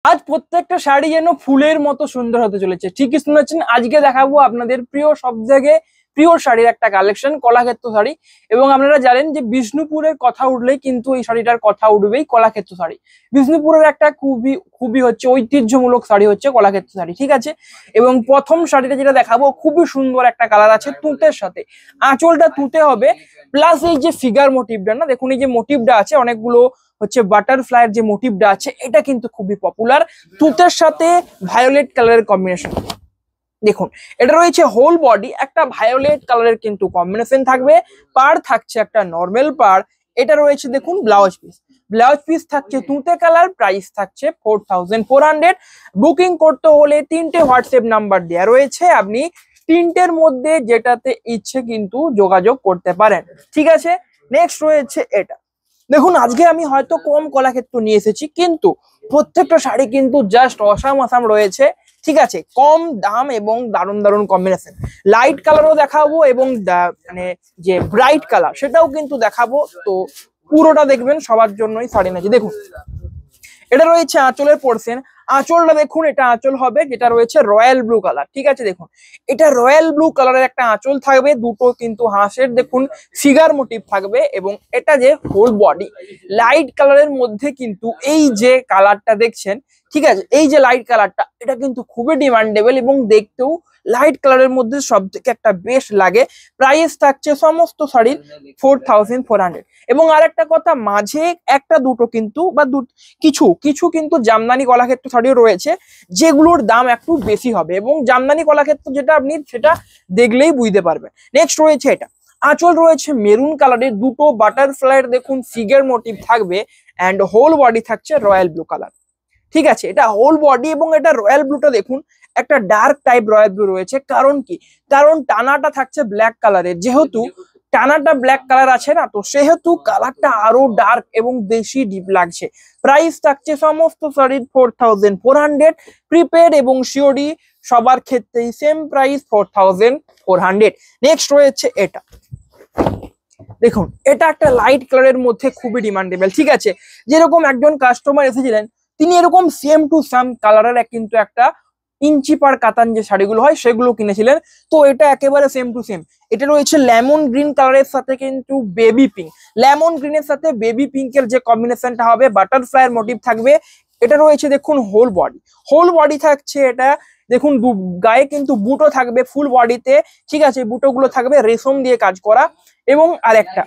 আজ প্রত্যেকটা শাড়ি যেন ফুলের মতো সুন্দর হতে চলেছে। ঠিকই শুনেছেন, আজকে দেখাবো আপনাদের প্রিয় সব থেকে প্রিয় শাড়ির একটা কালেকশন, কলাক্ষেত্র শাড়ি। এবং আপনারা জানেন যে বিষ্ণুপুরের কথা উঠলেই কিন্তু এই শাড়িটার কথা উঠবেই, কলাক্ষেত্র শাড়ি। বিষ্ণুপুরের একটা খুবই খুবই হচ্ছে ঐতিহ্যমূলক শাড়ি হচ্ছে কলাক্ষেত্র শাড়ি, ঠিক আছে। এবং প্রথম শাড়িটা যেটা দেখাবো খুবই সুন্দর একটা কালার আছে তুঁতের সাথে, আঁচলটা তুঁতে হবে। প্লাস এই যে ফিগার মোটিভটা না, দেখুন এই যে মোটিভটা আছে অনেকগুলো হচ্ছে বাটারফ্লাইয়ের যে মোটিভটা আছে, এটা কিন্তু খুবই পপুলার। তুঁতের সাথে ভায়োলেট কালারের কম্বিনেশন, দেখুন এটা রয়েছে হোল বডি একটা ভায়োলেট কালারের কিন্তু কম্বিনেশন থাকবে। পাড় থাকছে একটা নর্মাল পাড়। এটা রয়েছে দেখুন ব্লাউজ পিস, ব্লাউজ পিস থাকছে তুঁতে কালার, প্রাইস থাকছে 4400। বুকিং করতে হলে 3টে হোয়াটসঅ্যাপ নাম্বার দেওয়া রয়েছে, আপনি 3টের মধ্যে যেটাতে ইচ্ছে কিন্তু যোগাযোগ করতে পারেন, ঠিক আছে। নেক্সট রয়েছে এটা, দেখুন আজকে আমি হয়তো কম কলাক্ষেত্র নিয়ে এসেছি, কিন্তু প্রত্যেকটা শাড়ি কিন্তু জাস্ট অসাম রয়েছে, ঠিক আছে। কম দাম এবং দারুণ দারুণ কম্বিনেশন। লাইট কালারও দেখাবো এবং মানে যে ব্রাইট কালার সেটাও কিন্তু দেখাবো। তো পুরোটা দেখবেন, সবার জন্যই শাড়ি নাকি। দেখুন এটা রয়েছে আঁচলের পোর্শন, আঁচলটা দেখুন, এটা আঁচল হবে যেটা রয়েছে রয়্যাল ব্লু কালার, ঠিক আছে। দেখুন এটা রয়্যাল ব্লু কালারের একটা আঁচল থাকবে, দুটো কিন্তু হাঁসের দেখুন ফিগার মোটিভ থাকবে। এবং এটা যে হোল বডি লাইট কালারের মধ্যে কিন্তু এই যে কালারটা দেখছেন, ঠিক আছে, এই যে লাইট কালারটা, এটা কিন্তু খুবই ডিমান্ডেবল এবং দেখতেও লাইট কালারের মধ্যে সব থেকে একটা বেস্ট লাগে। প্রাইস থাকছে সমস্ত শাড়ির 4400। এবং আরেকটা কথা, মাঝে একটা দুটো কিন্তু বা কিছু কিছু কিন্তু জামদানি কলাক্ষেত্র শাড়িও রয়েছে, যেগুলোর দাম একটু বেশি হবে। এবং জামদানি কলাক্ষেত্র যেটা, আপনি সেটা দেখলেই বুঝতে পারবেন। নেক্সট রয়েছে এটা, আঁচল রয়েছে মেরুন কালারের, দুটো বাটারফ্লাইয়ের দেখুন ফিগার মোটিভ থাকবে। অ্যান্ড হোল বডি থাকছে রয়্যাল ব্লু কালার, ঠিক আছে। এটা হোল বডি এবং এটা রয়্যাল ব্লুটা দেখুন একটা ডার্ক টাইপ রয়্যাল ব্লু রয়েছে। কারণ কি, কারণ টানাটা থাকছে ব্ল্যাক কালারের, যেহেতু টানাটা ব্ল্যাক কালার আছে না, তো সেহেতু কালারটা আরো ডার্ক এবং বেশি ডিপ লাগছে। প্রাইস থাকছে সমস্ত শাড়ির 4400। প্রিপেড এবং সিওডি সবার ক্ষেত্রেই সেম প্রাইস 4400। নেক্সট রয়েছে এটা, দেখুন এটা একটা লাইট কালারের মধ্যে খুবই ডিমান্ডেবল, ঠিক আছে। যেরকম একজন কাস্টমার এসেছিলেন, তিনি এরকম সেম টু সেম কালারের কিন্তু একটা ইঞ্চি পার কাতান যে শাড়িগুলো হয় সেগুলো কিনেছিলেন। তো এটা একেবারে সেম টু সেম। এটা রয়েছে লেমন গ্রিন কালারের সাথে কিন্তু বেবি পিঙ্ক, লেমন গ্রিনের সাথে বেবি পিঙ্কের যে কম্বিনেশনটা হবে, বাটারফ্লাইয়ের মোটিভ থাকবে। এটা রয়েছে দেখুন হোল বডি, হোল বডি থাকছে এটা দেখুন, গায়ে কিন্তু বুটো থাকবে ফুল বডিতে, ঠিক আছে। বুটোগুলো থাকবে রেশম দিয়ে কাজ করা। এবং আরেকটা,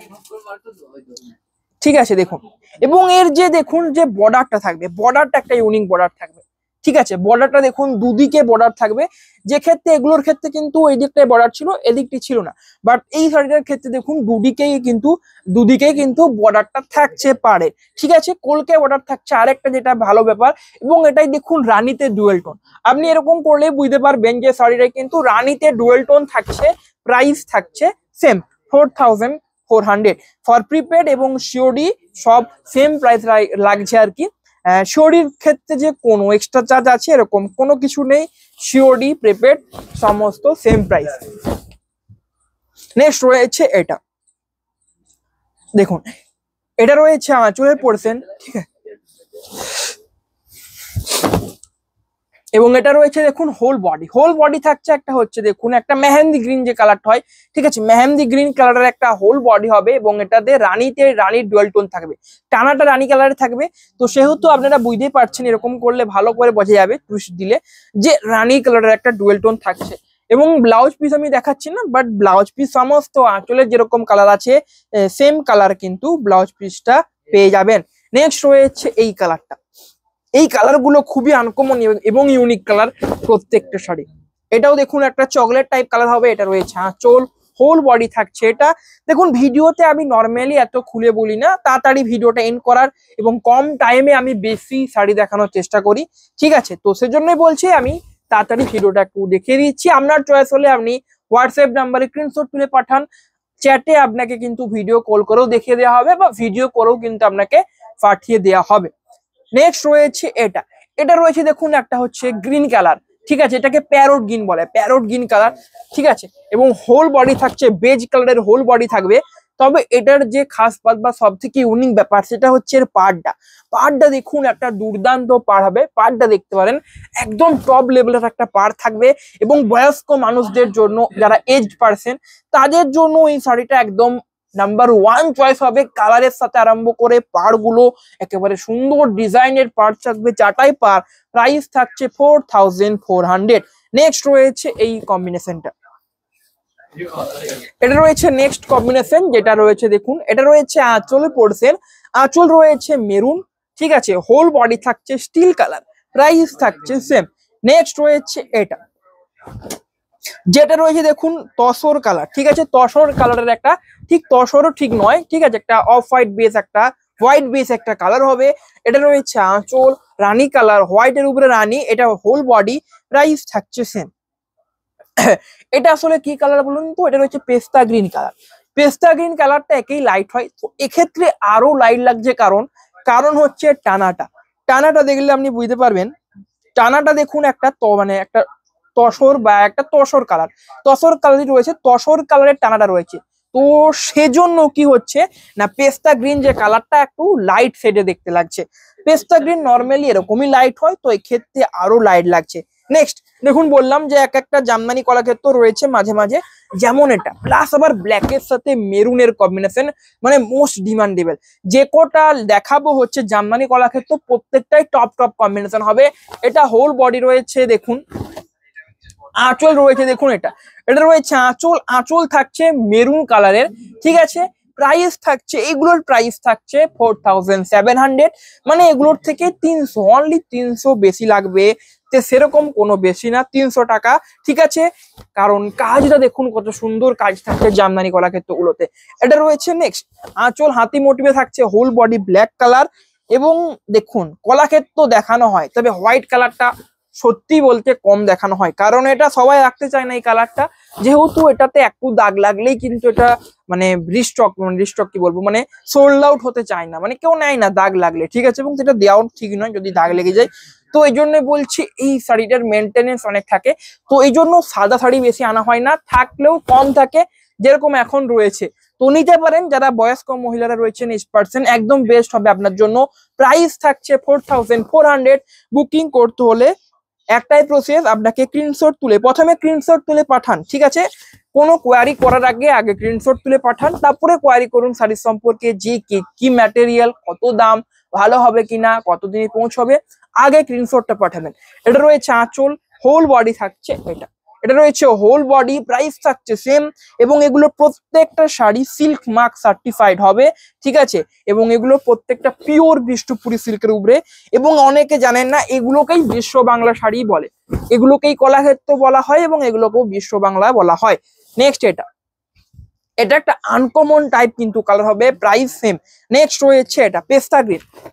ঠিক আছে দেখুন, এবং এর যে দেখুন যে বর্ডারটা থাকবে, বর্ডারটা একটা ইউনিক বর্ডার থাকবে, ঠিক আছে। বর্ডারটা দেখুন দুদিকে বর্ডার থাকবে, যে ক্ষেত্রে এগুলোর ক্ষেত্রে কিন্তু এই দিকটায় বর্ডার ছিল, এদিকটি ছিল না। বাট এই শাড়িটার ক্ষেত্রে দেখুন দুদিকেই কিন্তু বর্ডারটা থাকছে পাড়ে, ঠিক আছে। কলকে বর্ডার থাকছে আরেকটা, যেটা ভালো ব্যাপার। এবং এটাই দেখুন রানীতে ডুয়েল টোন, আপনি এরকম করলে বুঝতে পারবেন যে শাড়িটা কিন্তু রানীতে ডুয়েল টোন থাকছে। প্রাইস থাকছে সেম 4400। ফর প্রিপেড এবং সিওডি সব সেম প্রাইস লাগছে আর কি। সিওডির ক্ষেত্রে যে কোনো এক্সট্রা চার্জ আছে এরকম কোনো কিছু নেই, সিওডি প্রিপেড সমস্ত সেম প্রাইস। নেক্সট রয়েছে এটা, দেখুন এটা রয়েছে আঁচলের পোর্শন, ঠিক আছে। এবং এটা রয়েছে দেখুন হোল বডি, হোল বডি থাকছে একটা হচ্ছে দেখুন একটা মেহেন্দি গ্রিন যে কালারটা হয়, ঠিক আছে, মেহেন্দি গ্রিন কালারের একটা হোল বডি হবে। এবং এটাতে রানীর ডুয়াল টোন থাকবে, টানাটা রানী কালারে থাকবে। তো সেহেতু আপনারা বুঝতেই পারছেন, এরকম করলে ভালো করে বোঝা যাবে টুইস্ট দিলে যে রানী কালারের একটা ডুয়াল টোন থাকছে। এবং ব্লাউজ পিস আমি দেখাচ্ছি না, বাট ব্লাউজ পিস সমস্ত আঁচলের যেরকম কালার আছে সেম কালার কিন্তু ব্লাউজ পিসটা পেয়ে যাবেন। নেক্সট রয়েছে এই কালারটা, এই কালার গুলো খুবই আনকমন এবং ইউনিক কালার প্রত্যেকটা শাড়ি। এটাও দেখুন একটা চকলেট টাইপ কালার হবে। এটা রয়েছে আঁচল, হোল বডি থাকছে এটা। দেখুন ভিডিওতে আমি নর্মালি এত খুলে বলি না, তাড়াতাড়ি ভিডিওটা এন্ড করার এবং কম টাইমে আমি বেশি শাড়ি দেখানোর চেষ্টা করি, ঠিক আছে। তো সেজন্যই বলছি আমি তাড়াতাড়ি ভিডিওটা একটু দেখিয়ে দিচ্ছি। আপনার চয়েস হলে আপনি হোয়াটসঅ্যাপ নাম্বারে স্ক্রিনশট তুলে পাঠান, চ্যাটে আপনাকে কিন্তু ভিডিও কল করেও দেখিয়ে দেওয়া হবে বা ভিডিও করেও কিন্তু আপনাকে পাঠিয়ে দেওয়া হবে। নেক্সট রয়েছে এটা, এটা রয়েছে দেখুন একটা হচ্ছে গ্রিন কালার, ঠিক আছে, এটাকে প্যারোট গ্রিন বলে, প্যারোট গ্রিন কালার, ঠিক আছে। এবং হোল বডি থাকছে বেজ কালারের হোল বডি থাকবে। তবে এটার যে খাস বাত বা সব থেকে ইউনিক ব্যাপার সেটা হচ্ছে এর পাড়টা দেখুন, একটা দুর্দান্ত পাড় হবে। পাড়টা দেখতে পারেন, একদম টপ লেভেলের একটা পাড় থাকবে এবং বয়স্ক মানুষদের জন্য, যারা এজড পার্সন, তাদের জন্য এই শাড়িটা একদম নাম্বার 1 চয়েস হবে। কালারের সাথে আরম্ভ করে পাড় গুলো একেবারে সুন্দর ডিজাইনের পাড় থাকবে, চাটাই পাড়। প্রাইস থাকছে 4400। নেক্সট রয়েছে এই কম্বিনেশনটা, এটা রয়েছে নেক্সট কম্বিনেশন যেটা রয়েছে দেখুন, এটা রয়েছে আঁচলে পোর্শন। আঁচল রয়েছে মেরুন, ঠিক আছে, হোল বডি থাকছে স্টিল কালার, প্রাইস থাকছে সেম। নেক্সট রয়েছে এটা, যেটা রয়েছে দেখুন তসর কালার, ঠিক আছে, তসর কালারের একটা, ঠিক তসরও ঠিক নয়, ঠিক আছে, একটা অফ হোয়াইট বেস, একটা হোয়াইট বেস একটা কালার হবে। এটা রয়েছে আঁচল রানী কালার, হোয়াইটের উপরে রানী, এটা হোল বডি, প্রাইস থাকছে সেম। এটা আসলে কি কালার বলুন তো, এটা রয়েছে পেস্তা গ্রিন কালার। পেস্তা গ্রিন কালারটা একেই লাইট হয়, তো এক্ষেত্রে আরো লাইট লাগছে, কারণ হচ্ছে টানাটা দেখলে আপনি বুঝতে পারবেন। টানাটা দেখুন, একটা মানে একটা তসর বা একটা তসর কালারই রয়েছে, তসর কালারের টানাটা রয়েছে। তো সেজন্য কি হচ্ছে না, পেস্তা গ্রিন যে কালারটা একটু লাইট শেডে দেখতে লাগছে। পেস্তা গ্রিন নর্মালি এরকমই লাইট হয়, তো এক্ষেত্রে আরো লাইট লাগছে। নেক্সট দেখুন, বললাম যে একটা জামদানি কলাক্ষেত্র রয়েছে মাঝে মাঝে, যেমন এটা, প্লাস আবার ব্ল্যাকের সাথে মেরুনের কম্বিনেশন, মানে মোস্ট ডিমান্ডেবল। যে কোটা দেখাবো হচ্ছে জামদানি কলাক্ষেত্র, প্রত্যেকটাই টপ কম্বিনেশন হবে। এটা হোল বডি রয়েছে দেখুন, আঁচল রয়েছে দেখুন, এটা রয়েছে আঁচল থাকছে মেরুন কালারের, ঠিক আছে। প্রাইস থাকছে, এগুলোর প্রাইস থাকছে 4700, মানে এগুলোর থেকে 300, অনলি 300 বেশি লাগবে, সেরকম কোনো বেশি না, 300 টাকা, ঠিক আছে। কারণ কাজটা দেখুন কত সুন্দর কাজ থাকছে জামদানি কলাক্ষেত্র গুলোতে। এটা রয়েছে নেক্সট, আঁচল হাতি মোটিভে থাকছে, হোল বডি ব্ল্যাক কালার। এবং দেখুন কলাক্ষেত্র দেখানো হয়, তবে হোয়াইট কালারটা সত্যি বলতে কম দেখানো হয়, কারণ এটা সবাই রাখতে চায় না এই কালারটা, যেহেতু এটাতে একটু দাগ লাগলেই কিন্তু এটা মানে রিস্টক কি বলবো, মানে সোল্ড আউট হতে চায় না, মানে কেউ নেয় না দাগ লাগলে, ঠিক আছে, এবং সেটা দেওয়াও ঠিক নয় যদি দাগ লেগে যায়। তো এই জন্য বলছি এই শাড়িটার মেনটেনেন্স অনেক থাকে, তো এই জন্য সাদা শাড়ি বেশি আনা হয় না, থাকলেও কম থাকে, যেরকম এখন রয়েছে। তো নিতে পারেন যারা বয়স্ক মহিলারা রয়েছেন, পার্সেন্ট একদম বেস্ট হবে আপনার জন্য। প্রাইস থাকছে 4400। বুকিং করতে হলে একটাই প্রসেস, আপনাকে প্রথমে স্ক্রিনশট তুলে পাঠান, ঠিক আছে। কোনো কোয়ারি করার আগে স্ক্রিনশট তুলে পাঠান, তারপরে কোয়ারি করুন শাড়ির সম্পর্কে, যে কি ম্যাটেরিয়াল, কত দাম, ভালো হবে কিনা, কতদিনে পৌঁছবে, আগে স্ক্রিনশটটা পাঠাবেন। এটা রয়েছে আঁচল, হোল বডি থাকছে এটা রয়েছে হোল বডি, প্রাইস থাকছে সেম। এবং এগুলো প্রত্যেকটা শাড়ি সিল্ক মার্ক সার্টিফাইড হবে, ঠিক আছে, এবং এগুলো প্রত্যেকটা পিওর বিষ্ণুপুরি সিল্কের উপরে। এবং অনেকে জানেন না, এগুলোকেই বিশ্ব বাংলা শাড়ি বলে, এগুলোকেই কলাক্ষেত্র বলা হয়, এবং এগুলোকেও বিশ্ব বাংলা বলা হয়। নেক্সট এটা একটা আনকমন টাইপ কিন্তু কালার হবে, প্রাইস সেম। নেক্সট রয়েছে এটা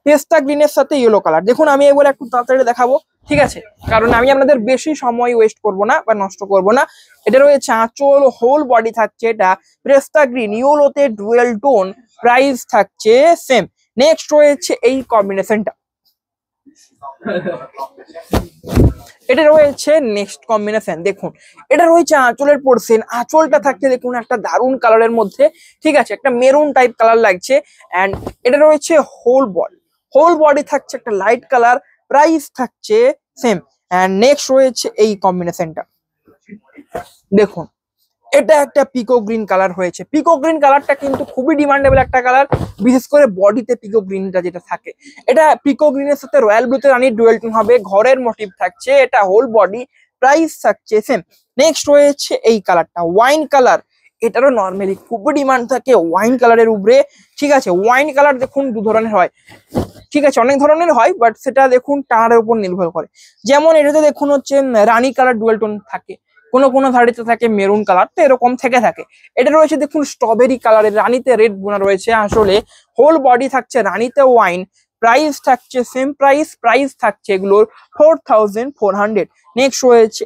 পেস্তা গ্রিনের সাথে ইয়েলো কালার। দেখুন আমি এবার একটু তাড়াতাড়ি দেখাবো, ঠিক আছে, কারণ আমি আপনাদের বেশি সময় ওয়েস্ট করব না বা নষ্ট করব না। এটা রয়েছে আঁচল, হোল বডি থাকছে, এটা পেস্তা গ্রিন ইয়েলোতে ডুয়েল টোন, প্রাইস থাকছে সেম। নেক্সট রয়েছে এই কম্বিনেশনটা, এটা রয়েছে নেক্সট কম্বিনেশন। দেখুন এটা রয়েছে আঁচলের পোর্শন, আঁচলটা থাকছে দেখুন একটা দারুন কালারের মধ্যে, ঠিক আছে, একটা মেরুন টাইপ কালার লাগছে। এন্ড এটা রয়েছে হোল বডি থাকছে একটা লাইট কালার, প্রাইস থাকছে সেম। এন্ড নেক্সট রয়েছে এই কম্বিনেশনটা, দেখুন এটা একটা পিকো গ্রিন কালার হয়েছে। পিকো গ্রিন কালারটা কিন্তু খুবই ডিমান্ডেবল একটা কালার, বিশেষ করে বডিতে পিকো গ্রিনটা যেটা থাকে, এটা পিকো গ্রিনের সাথে রয়্যাল ব্লুতে রানির ডুয়েল টোন হবে, ঘরের মোটিভ থাকছে, এটা হোল বডি, প্রাইস থাকছে সেম। নেক্সট রয়েছে এই কালারটা, ওয়াইন কালার, এটারও নর্মালি খুবই ডিমান্ড থাকে ওয়াইন কালারের উপরে, ঠিক আছে। ওয়াইন কালার দেখুন দু ধরনের হয়, ঠিক আছে, অনেক ধরনের হয়, বাট সেটা দেখুন টানার উপর নির্ভর করে। যেমন এটাতে দেখুন হচ্ছে রানী কালার ডুয়েল টোন থাকে, কোনো শাড়িতে থাকে মেরুন কালার, তো এরকম থাকে। এটা রয়েছে দেখুন স্ট্রবেরি কালারের, রানীতে রেড বোনা রয়েছে, আসলে হোল বডি থাকছে রানীতে ওয়াইন, প্রাইস থাকছে সেম প্রাইস থাকছে এগুলোর 4400। নেক্সট রয়েছে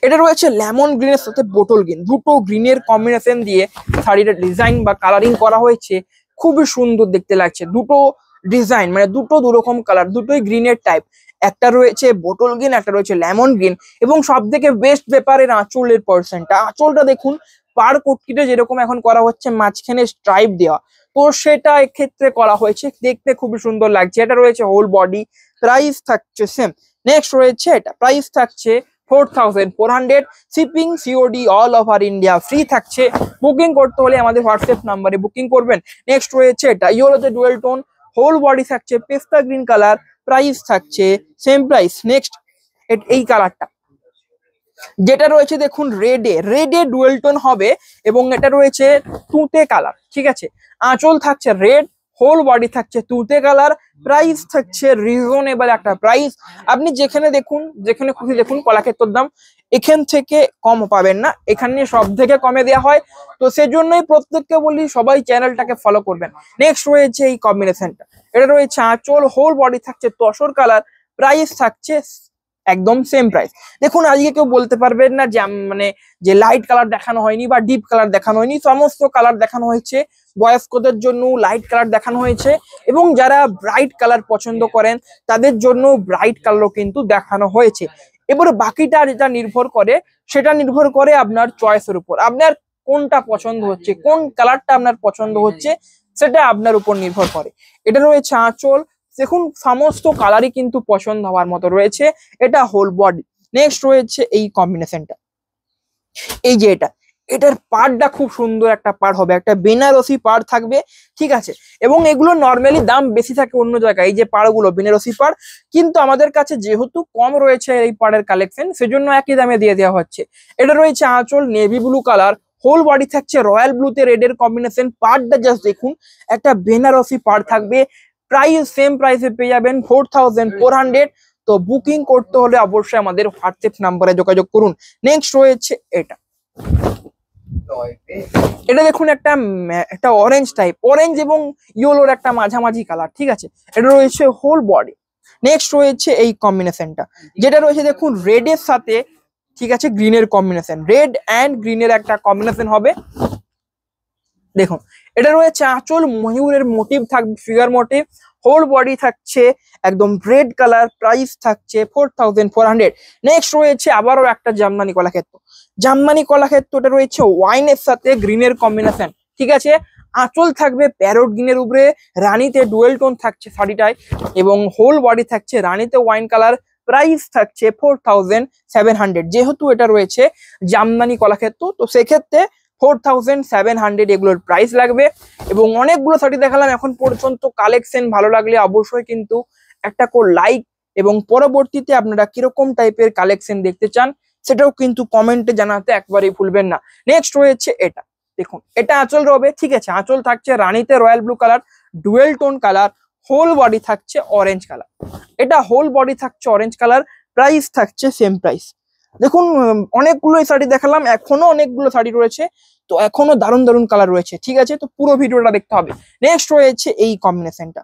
এটা রয়েছে লেমন গ্রিনের সাথে বোটল গ্রিন, দুটো গ্রিনের কম্বিনেশন দিয়ে শাড়িটা ডিজাইন বা কালারিং করা হয়েছে, খুবই সুন্দর দেখতে লাগছে। দুটো ডিজাইন মানে দু রকম কালার, দুটোই গ্রিনের টাইপ, একটা রয়েছে বোটল গ্রিন, একটা রয়েছে লেমন গ্রিন। এবং সব থেকে বেস্ট ব্যাপারের আঁচলের পার্সেন্টটা, আঁচলটা দেখুন পাড় কোটকিটা যেরকম এখন করা হচ্ছে মাঝখানে স্ট্রাইপ দেওয়া, তো সেটা এক্ষেত্রে করা হয়েছে, দেখতে খুবই সুন্দর লাগছে। এটা রয়েছে হোল বডি, প্রাইস থাকছে সেম। নেক্সট রয়েছে এটা, প্রাইস থাকছে 4400, shipping COD all over India free থাকছে। বুকিং করতে হলে আমাদের হোয়াটসঅ্যাপ নাম্বারে বুকিং করবেন। নেক্সট রয়েছে এটা, ইয়েলোতে ডুয়েল টোন, হোল বডি থাকছে পেস্তা গ্রিন কালার, প্রাইস থাকছে সেম প্রাইস। নেক্সট এই কালারটা যেটা রয়েছে দেখুন রেডে ডুয়েল টোন হবে এবং এটা রয়েছে তুঁতে কালার, ঠিক আছে। আঁচল থাকছে রেড, হোল বডি থাকছে তুঁতে কালার, প্রাইস থাকছে রিজনেবল একটা প্রাইস। আপনি যেখানে দেখুন, যেখানে খুশি দেখুন কলাক্ষেত্রের দাম এখান থেকে কম পাবেন না, এখানে সব থেকে কমে দেওয়া হয়। তো সেজন্যই প্রত্যেককে বলি সবাই চ্যানেলটাকে ফলো করবেন। নেক্সট রয়েছে এই কম্বিনেশনটা, এটা রয়েছে আঁচল, হোল বডি থাকছে তসর কালার, প্রাইস থাকছে একদম সেম প্রাইস। দেখুন আজকে কেউ বলতে পারবেন না যে মানে যে লাইট কালার দেখানো হয়নি বা ডিপ কালার দেখানো হয়নি, সমস্ত কালার দেখানো হয়েছে। বয়স্কদের জন্য লাইট কালার দেখানো হয়েছে এবং যারা ব্রাইট কালার পছন্দ করেন তাদের জন্য ব্রাইট কালারও কিন্তু দেখানো হয়েছে। এবার বাকিটা যেটা নির্ভর করে সেটা নির্ভর করে আপনার চয়েসের উপর, আপনার কোনটা পছন্দ হচ্ছে, কোন কালারটা আপনার পছন্দ হচ্ছে সেটা আপনার উপর নির্ভর করে। এটা রয়েছে আঁচল, দেখুন সমস্ত কালারই কিন্তু পছন্দ হওয়ার মতো রয়েছে। এটা হোল বডি। নেক্সট রয়েছে এই কম্বিনেশনটা, এই যে এটার পাড়টা খুব সুন্দর একটা পাড় হবে, একটা বেনারসি পাড় থাকবে, ঠিক আছে। এবং এগুলো নর্মালি দাম বেশি থাকে অন্য জায়গায়, এই যে পাড়গুলো বেনারসি পাড়, কিন্তু আমাদের কাছে যেহেতু কম রয়েছে এই পাড়ের কালেকশন সেজন্য একই দামে দিয়ে দেওয়া হচ্ছে। এটা রয়েছে আঁচল navy blue colour, whole body থাকছে রয়্যাল ব্লুতে রেডের কম্বিনেশন, পাড়টা জাস্ট দেখুন একটা বেনারসি পাড় থাকবে। প্রাইস সেম প্রাইসে পেয়ে যাবেন 4400। তো বুকিং করতে হলে অবশ্যই আমাদের হোয়াটসঅ্যাপ নাম্বারে যোগাযোগ করুন। নেক্সট রয়েছে এটা দেখুন একটা অরেঞ্জ টাইপ, অরেঞ্জ এবং ইয়েলোর একটা মাঝামাঝি কালার, ঠিক আছে। এটা রয়েছে হোল বডি। নেক্সট রয়েছে এই কম্বিনেশনটা, যেটা রয়েছে দেখুন রেডের সাথে, ঠিক আছে, গ্রিনের কম্বিনেশন, রেড অ্যান্ড গ্রিনের একটা কম্বিনেশন হবে। দেখুন এটা রয়েছে আঁচল, ময়ূরের মোটিভ থাকবে, ফিগার মোটিভ, হোল বডি থাকছে একদম রেড কালার, প্রাইস থাকছে 4400। নেক্সট রয়েছে আবারও একটা জামদানি কলাক্ষেত্র, জামদানি কলাক্ষেত্রটা রয়েছে ওয়াইনের সাথে গ্রিনের কম্বিনেশন, ঠিক আছে। আঁচল থাকবে প্যারোট গ্রিনের উপরে, রানীতে ডুয়েল টোন থাকছে শাড়িটায় এবং হোল বডি থাকছে রানীতে ওয়াইন কালার, প্রাইস থাকছে 4700। যেহেতু এটা রয়েছে জামদানি কলাক্ষেত্র তো সেক্ষেত্রে 4700 এগুলোর প্রাইস লাগবে। এবং অনেকগুলো শাড়ি দেখালাম এখন পর্যন্ত, কালেকশন ভালো লাগলে অবশ্যই কিন্তু একটা করে লাইক, এবং পরবর্তীতে আপনারা কিরকম টাইপের কালেকশন দেখতে চান সেটাও কিন্তু কমেন্টে জানাতে একবারেই ভুলবেন না। নেক্সট রয়েছে এটা, দেখুন এটা আঁচল রবে, ঠিক আছে। আঁচল থাকছে রানীতে royal blue colour, dual tone colour, whole body থাকছে অরেঞ্জ কালার, এটা হোল বডি থাকছে অরেঞ্জ কালার, প্রাইস থাকছে সেম প্রাইস। দেখুন অনেকগুলো শাড়ি দেখালাম, এখনো অনেকগুলো শাড়ি রয়েছে, তো এখনো দারুণ দারুণ কালার রয়েছে, ঠিক আছে। তো পুরো ভিডিওটা দেখতে হবে। নেক্সট রয়েছে এই কম্বিনেশনটা,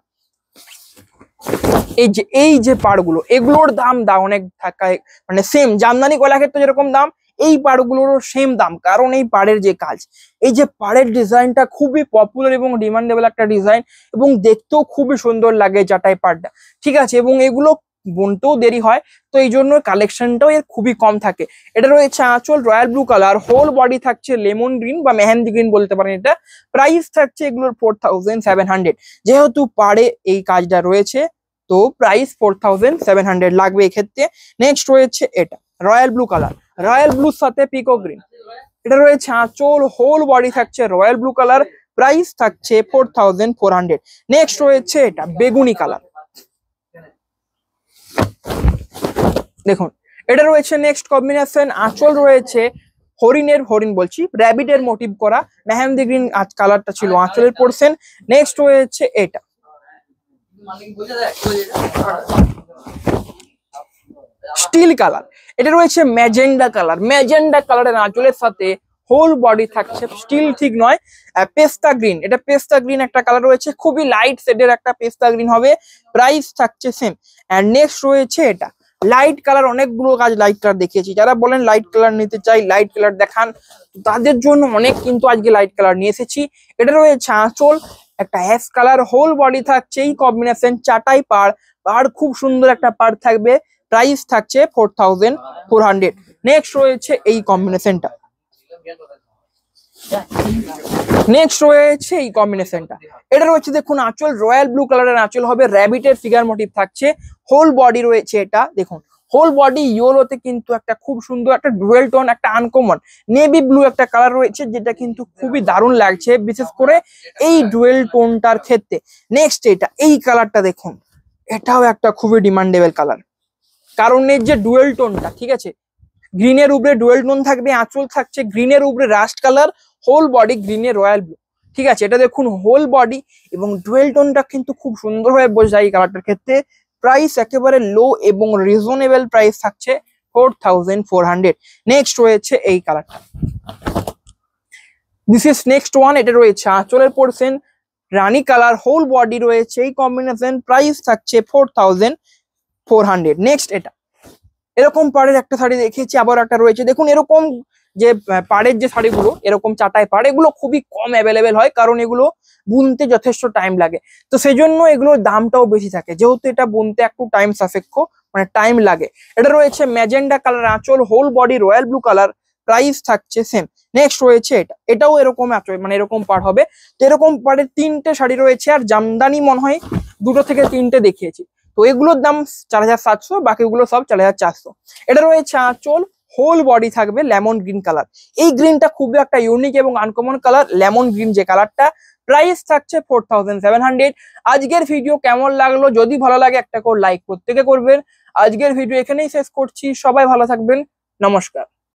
এই যে পাড়গুলো এগুলোর দাম অনেক থাকায়, মানে সেম জামদানি কলাক্ষেত্রে যেরকম দাম এই পাড়গুলোরও সেম দাম, কারণ এই পাড়ের যে কাজ, এই যে পাড়ের ডিজাইনটা খুবই পপুলার এবং ডিমান্ডেবল একটা ডিজাইন, এবং দেখতেও খুবই সুন্দর লাগে জাটাই পাড়টা, ঠিক আছে। এবং এগুলো বুনতেও দেরি হয়, তো এই জন্য কালেকশনটাও এর খুবই কম থাকে। এটা রয়েছে আঁচল royal blue colour, whole body থাকছে লেমন গ্রিন বা মেহেন্দি গ্রিন বলতে পারেন এটা, প্রাইস থাকছে এগুলোর 4700। যেহেতু পাড়ে এই কাজটা রয়েছে তো প্রাইস 4700 লাগবে এক্ষেত্রে। নেক্সট রয়েছে এটা রয়্যাল ব্লু কালার, রয়্যাল ব্লুর সাথে পিকো গ্রিন, এটা রয়েছে আঁচল, হোল বডি থাকছে রয়্যাল ব্লু কালার, প্রাইস থাকছে 4400। নেক্সট রয়েছে এটা বেগুনি কালার, দেখুন এটা রয়েছে নেক্সট কম্বিনেশন। আঁচল রয়েছে হরিণ বলছি, র্যাবিটের মোটিভ করা, মেহেন্দি গ্রিন কালারটা ছিল আঁচলের পোর্শন। নেক্সট রয়েছে এটা স্টিল কালার, এটা রয়েছে ম্যাজেন্ডা কালার, ম্যাজেন্ডা কালারের আঁচলের সাথে হোল বডি থাকছে স্টিল ঠিক নয় পেস্তা গ্রিন, এটা পেস্তা গ্রিন একটা কালার রয়েছে, খুবই লাইট শেডের একটা পেস্তা গ্রিন হবে, প্রাইস থাকছে সেম। এন্ড নেক্সট রয়েছে এটা লাইট কালার, অনেকগুলো কাজ লাইট কালার দেখিয়েছি, যারা বলেন লাইট কালার নিতে চাই লাইট কালার দেখান, তাদের জন্য অনেক কিন্তু আজকে লাইট কালার নিয়ে এসেছি। এটা রয়েছে আঁচল একটা অ্যাশ কালার, হোল বডি থাকছে এই কম্বিনেশন চাটাই পাড়, খুব সুন্দর একটা পাড় থাকবে, প্রাইস থাকছে 4400। নেক্সট রয়েছে এই কম্বিনেশনটা, নেক্সট রয়েছে এই কম্বিনেশনটা, এটা রয়েছে দেখুন আঁচল রয়্যাল ব্লু কালারের আঁচল হবে, র্যাবিটের ফিগার মোটিভ থাকছে, হোল বডি রয়েছে, এটা দেখুন হোল বডি ইয়েলোতে কিন্তু একটা খুব সুন্দর একটা ডুয়েল টোন, একটা আনকমন নেভি ব্লু একটা কালার রয়েছে, যেটা কিন্তু খুবই দারুণ লাগছে বিশেষ করে এই ডুয়েল টোনটার ক্ষেত্রে। নেক্সট এটা এই কালারটা দেখুন, এটাও একটা খুবই ডিমান্ডেবল কালার, কারণ এর যে ডুয়েল টোনটা, ঠিক আছে, গ্রিনের উপরে ডুয়েল টোন থাকবে, আঁচল থাকছে গ্রিনের উপরে রাস্ট কালার, হোল বডি গ্রিনের রয়্যাল ব্লু, ঠিক আছে, এটা দেখুন হোল বডি এবং ডুয়েল টোনটা কিন্তু খুব সুন্দরভাবে বোঝা যায় এই কালারটার ক্ষেত্রে। প্রাইস একেবারে লো এবং রিজনেবল প্রাইস থাকছে 4400। নেক্সট রয়েছে এই কালারটা, দিস ইজ নেক্সট ওয়ান, এটা রয়েছে আঁচলের পোর্শন রানী কালার, হোল বডি রয়েছে এই কম্বিনেশন, প্রাইস থাকছে 4400। নেক্সট এটা এরকম পাড়ের একটা শাড়ি দেখিয়েছি, আবার একটা রয়েছে দেখুন এরকম যে পাড়ের যে শাড়িগুলো এরকম চাটাই পাড়, এগুলো খুবই কম অ্যাভেলেবেল হয়, কারণ এগুলো বুনতে যথেষ্ট টাইম লাগে, তো সেই জন্য এগুলোর দামটাও বেশি থাকে, যেহেতু এটা বুনতে একটু টাইম সাপেক্ষ, মানে টাইম লাগে। এটা রয়েছে ম্যাজেন্ডা কালার আঁচল, whole body royal blue colour, price থাকছে সেম। নেক্সট রয়েছে এটা, এটাও এরকম আঁচল মানে এরকম পাড় হবে, তো এরকম পাড়ের 3টে শাড়ি রয়েছে, আর জামদানি মনে হয় 2 থেকে 3টে দেখিয়েছি, তো এগুলোর দাম 4700, বাকিগুলো সব 4400। এটা রয়েছে আঁচল, হোল বডি থাকবে লেমন গ্রিন কালার, এই গ্রিনটা খুবই একটা ইউনিক এবং আনকমন কালার, লেমন গ্রিন যে কালারটা, প্রাইস থাকছে 4700। আজকের ভিডিও কেমন লাগলো, যদি ভালো লাগে একটা করে লাইক প্রত্যেকে করবেন। আজকের ভিডিও এখানেই শেষ করছি, সবাই ভালো থাকবেন, নমস্কার।